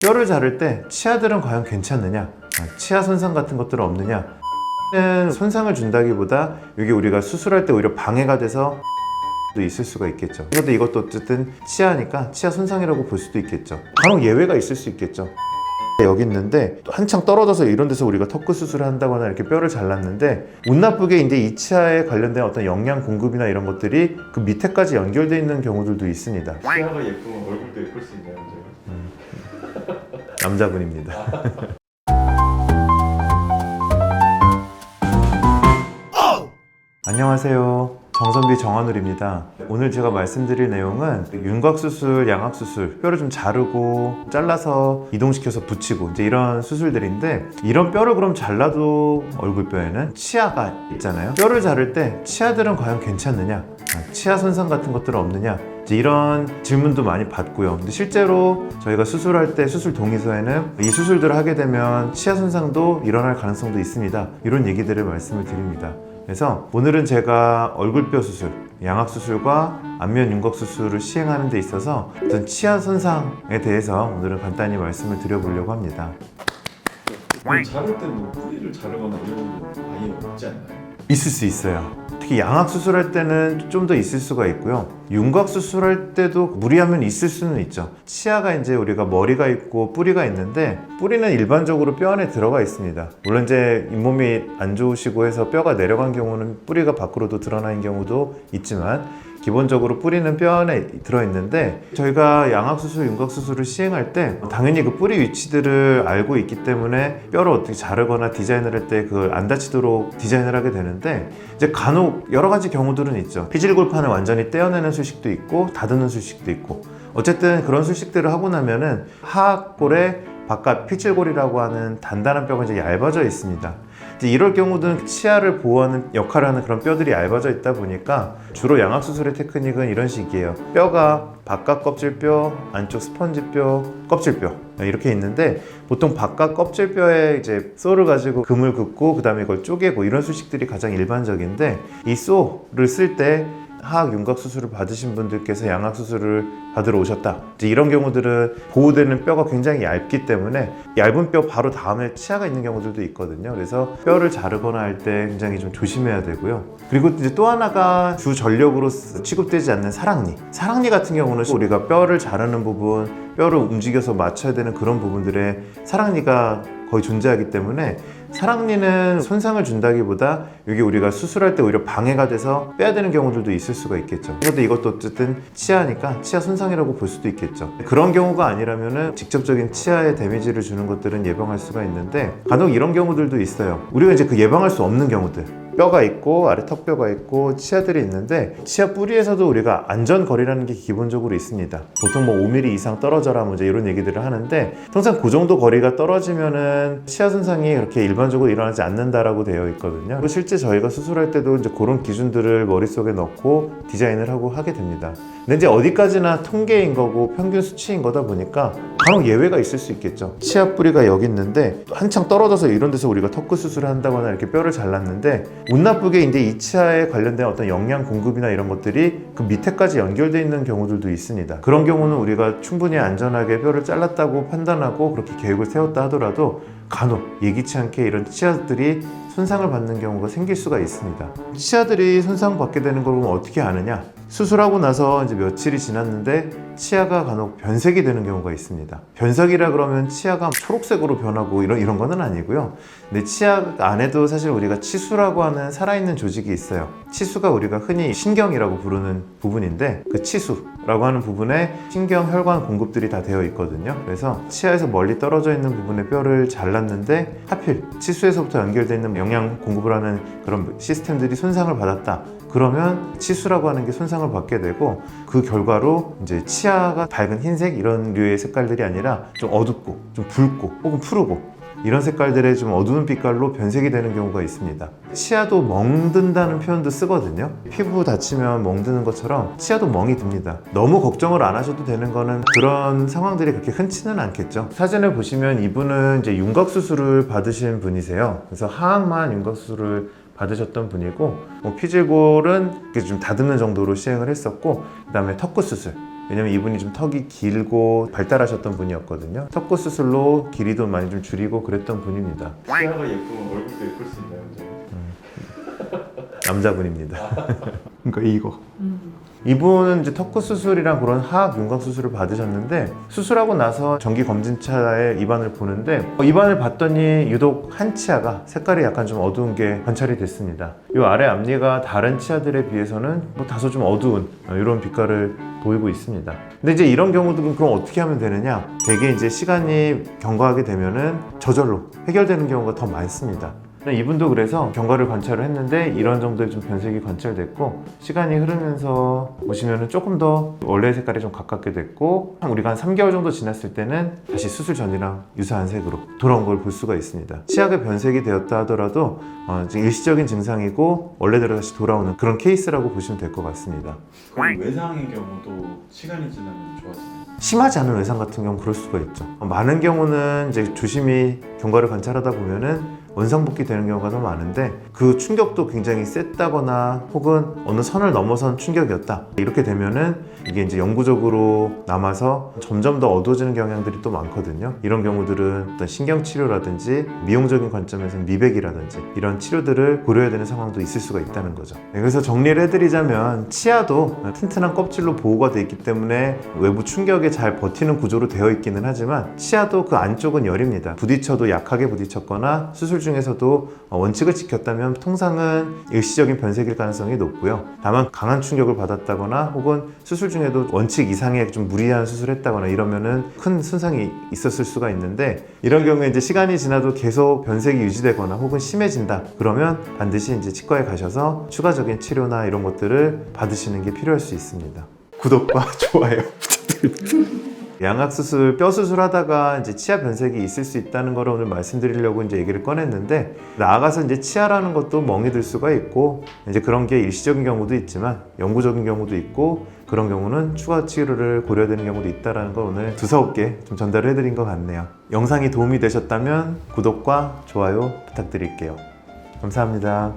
뼈를 자를 때 치아들은 과연 괜찮느냐, 치아 손상 같은 것들은 없느냐, 손상을 준다기보다 이게 우리가 수술할 때 오히려 방해가 돼서 도 있을 수가 있겠죠. 그런데 이것도 어쨌든 치아니까 치아 손상이라고 볼 수도 있겠죠. 간혹 예외가 있을 수 있겠죠. 여기 있는데 한창 떨어져서 이런 데서 우리가 턱구 수술을 한다거나 이렇게 뼈를 잘랐는데 운 나쁘게 이제 이 치아에 관련된 어떤 영양 공급이나 이런 것들이 그 밑에까지 연결되어 있는 경우들도 있습니다. 치아가 예쁘면 얼굴도 예쁠 수 있나요? 남자분입니다. 안녕하세요. 정선비 정한울입니다. 오늘 제가 말씀드릴 내용은 윤곽수술, 양악수술, 뼈를 좀 자르고 잘라서 이동시켜서 붙이고 이제 이런 수술들인데, 이런 뼈를 그럼 잘라도 얼굴뼈에는 치아가 있잖아요. 뼈를 자를 때 치아들은 과연 괜찮느냐, 치아 손상 같은 것들은 없느냐, 이런 질문도 많이 받고요. 근데 실제로 저희가 수술할 때 수술 동의서에는 이 수술들을 하게 되면 치아 손상도 일어날 가능성도 있습니다, 이런 얘기들을 말씀을 드립니다. 그래서 오늘은 제가 얼굴뼈 수술, 양악수술과 안면 윤곽수술을 시행하는 데 있어서 어떤 치아 손상에 대해서 오늘은 간단히 말씀을 드려보려고 합니다. 자를 때 뭐 뿌리를 자르거나 이런 거 아예 없지 않나요? 있을 수 있어요. 특히 양악수술할 때는 좀 더 있을 수가 있고요. 윤곽수술할 때도 무리하면 있을 수는 있죠. 치아가 이제 우리가 머리가 있고 뿌리가 있는데, 뿌리는 일반적으로 뼈 안에 들어가 있습니다. 물론 이제 잇몸이 안 좋으시고 해서 뼈가 내려간 경우는 뿌리가 밖으로도 드러나는 경우도 있지만, 기본적으로 뿌리는 뼈 안에 들어있는데, 저희가 양악수술, 윤곽수술을 시행할 때 당연히 그 뿌리 위치들을 알고 있기 때문에 뼈를 어떻게 자르거나 디자인을 할 때 그걸 안 다치도록 디자인을 하게 되는데, 이제 간혹 여러 가지 경우들은 있죠. 피질골판을 완전히 떼어내는 수식도 있고 다듬는 수식도 있고, 어쨌든 그런 수식들을 하고 나면은 하악골의 바깥 피질골이라고 하는 단단한 뼈가 이제 얇아져 있습니다. 이럴 경우는 치아를 보호하는 역할을 하는 그런 뼈들이 얇아져 있다 보니까 주로 양악수술의 테크닉은 이런 식이에요. 뼈가 바깥 껍질뼈, 안쪽 스펀지뼈, 껍질뼈 이렇게 있는데, 보통 바깥 껍질뼈에 이제 쏘를 가지고 금을 긋고 그 다음에 이걸 쪼개고 이런 수식들이 가장 일반적인데, 이 쏘를 쓸 때 하악 윤곽 수술을 받으신 분들께서 양악 수술을 받으러 오셨다, 이런 경우들은 보호되는 뼈가 굉장히 얇기 때문에 얇은 뼈 바로 다음에 치아가 있는 경우들도 있거든요. 그래서 뼈를 자르거나 할 때 굉장히 좀 조심해야 되고요. 그리고 이제 또 하나가 주 전력으로 취급되지 않는 사랑니 같은 경우는 우리가 뼈를 자르는 부분, 뼈를 움직여서 맞춰야 되는 그런 부분들에 사랑니가 거의 존재하기 때문에, 사랑니는 손상을 준다기보다 이게 우리가 수술할 때 오히려 방해가 돼서 빼야 되는 경우들도 있을 수가 있겠죠. 그런데 이것도 어쨌든 치아니까 치아 손상이라고 볼 수도 있겠죠. 그런 경우가 아니라면은 직접적인 치아에 데미지를 주는 것들은 예방할 수가 있는데, 간혹 이런 경우들도 있어요. 우리가 이제 그 예방할 수 없는 경우들, 뼈가 있고 아래 턱뼈가 있고 치아들이 있는데, 치아 뿌리에서도 우리가 안전거리라는 게 기본적으로 있습니다. 보통 뭐 5mm 이상 떨어져라 뭐 이제 이런 얘기들을 하는데, 통상 그 정도 거리가 떨어지면은 치아 손상이 그렇게 일반적으로 일어나지 않는다라고 되어 있거든요. 그리고 실제 저희가 수술할 때도 이제 그런 기준들을 머릿속에 넣고 디자인을 하고 하게 됩니다. 근데 이제 어디까지나 통계인 거고 평균 수치인 거다 보니까 간혹 예외가 있을 수 있겠죠. 치아 뿌리가 여기 있는데 한창 떨어져서 이런 데서 우리가 턱구 수술을 한다거나 이렇게 뼈를 잘랐는데, 운 나쁘게 이제 이 치아에 관련된 어떤 영양 공급이나 이런 것들이 그 밑에까지 연결되어 있는 경우들도 있습니다. 그런 경우는 우리가 충분히 안전하게 뼈를 잘랐다고 판단하고 그렇게 계획을 세웠다 하더라도 간혹 예기치 않게 이런 치아들이 손상을 받는 경우가 생길 수가 있습니다. 치아들이 손상받게 되는 걸 보면 어떻게 아느냐? 수술하고 나서 이제 며칠이 지났는데 치아가 간혹 변색이 되는 경우가 있습니다. 변색이라 그러면 치아가 초록색으로 변하고 이런 거는 아니고요. 근데 치아 안에도 사실 우리가 치수라고 하는 살아있는 조직이 있어요. 치수가 우리가 흔히 신경이라고 부르는 부분인데, 그 치수라고 하는 부분에 신경, 혈관 공급들이 다 되어 있거든요. 그래서 치아에서 멀리 떨어져 있는 부분에 뼈를 잘랐는데 하필 치수에서부터 연결되어 있는 영양 공급을 하는 그런 시스템들이 손상을 받았다. 그러면 치수라고 하는 게 손상을 받게 되고, 그 결과로 이제 치아가 밝은 흰색 이런 류의 색깔들이 아니라 좀 어둡고 좀 붉고 혹은 푸르고 이런 색깔들의 좀 어두운 빛깔로 변색이 되는 경우가 있습니다. 치아도 멍든다는 표현도 쓰거든요. 피부 다치면 멍드는 것처럼 치아도 멍이 듭니다. 너무 걱정을 안 하셔도 되는 거는 그런 상황들이 그렇게 흔치는 않겠죠. 사진을 보시면 이분은 이제 윤곽수술을 받으신 분이세요. 그래서 하악만 윤곽수술을 받으셨던 분이고, 피질골은 좀 다듬는 정도로 시행을 했었고, 그 다음에 턱구 수술, 왜냐면 이분이 좀 턱이 길고 발달하셨던 분이었거든요. 턱구 수술로 길이도 많이 좀 줄이고 그랬던 분입니다. 치아가 예쁘면 얼굴도 예쁠 수 있나요, 원장님? 남자분입니다. 그러니까 이거. 이분은 이제 턱구 수술이랑 그런 하악 윤곽 수술을 받으셨는데 수술하고 나서 정기 검진차에 입안을 보는데 입안을 봤더니 유독 한 치아가 색깔이 약간 좀 어두운 게 관찰이 됐습니다. 이 아래 앞니가 다른 치아들에 비해서는 뭐 다소 좀 어두운 이런 빛깔을 보이고 있습니다. 근데 이제 이런 경우도 그럼 어떻게 하면 되느냐? 대개 이제 시간이 경과하게 되면은 저절로 해결되는 경우가 더 많습니다. 이분도 그래서 경과를 관찰을 했는데 이런 정도의 좀 변색이 관찰됐고 시간이 흐르면서 보시면은 조금 더 원래 색깔이 좀 가깝게 됐고 우리가 한 3개월 정도 지났을 때는 다시 수술 전이랑 유사한 색으로 돌아온 걸 볼 수가 있습니다. 치아가 변색이 되었다 하더라도 지금 일시적인 증상이고 원래대로 다시 돌아오는 그런 케이스라고 보시면 될 것 같습니다. 그럼 외상의 경우도 시간이 지나면 좋아지나요? 심하지 않은 외상 같은 경우는 그럴 수가 있죠. 많은 경우는 이제 조심히 경과를 관찰하다 보면은 원상복귀 되는 경우가 더 많은데 그 충격도 굉장히 셌다거나 혹은 어느 선을 넘어선 충격이었다 이렇게 되면은 이게 이제 영구적으로 남아서 점점 더 어두워지는 경향들이 또 많거든요. 이런 경우들은 어떤 신경치료라든지 미용적인 관점에서 미백이라든지 이런 치료들을 고려해야 되는 상황도 있을 수가 있다는 거죠. 그래서 정리를 해드리자면 치아도 튼튼한 껍질로 보호가 되어 있기 때문에 외부 충격에 잘 버티는 구조로 되어 있기는 하지만 치아도 그 안쪽은 열입니다. 부딪혀도 약하게 부딪혔거나 수술 중에서도 원칙을 지켰다면 통상은 일시적인 변색일 가능성이 높고요. 다만 강한 충격을 받았다거나 혹은 수술 중에도 원칙 이상의 좀 무리한 수술을 했다거나 이러면은 큰 손상이 있었을 수가 있는데 이런 경우에 이제 시간이 지나도 계속 변색이 유지되거나 혹은 심해진다 그러면 반드시 이제 치과에 가셔서 추가적인 치료나 이런 것들을 받으시는 게 필요할 수 있습니다. 구독과 좋아요 부탁드립니다. 양악 수술, 뼈 수술하다가 이제 치아 변색이 있을 수 있다는 걸 오늘 말씀드리려고 이제 얘기를 꺼냈는데 나아가서 이제 치아라는 것도 멍이 들 수가 있고 이제 그런 게 일시적인 경우도 있지만 영구적인 경우도 있고 그런 경우는 추가 치료를 고려해야 되는 경우도 있다는 걸 오늘 두서없게 좀 전달을 해드린 것 같네요. 영상이 도움이 되셨다면 구독과 좋아요 부탁드릴게요. 감사합니다.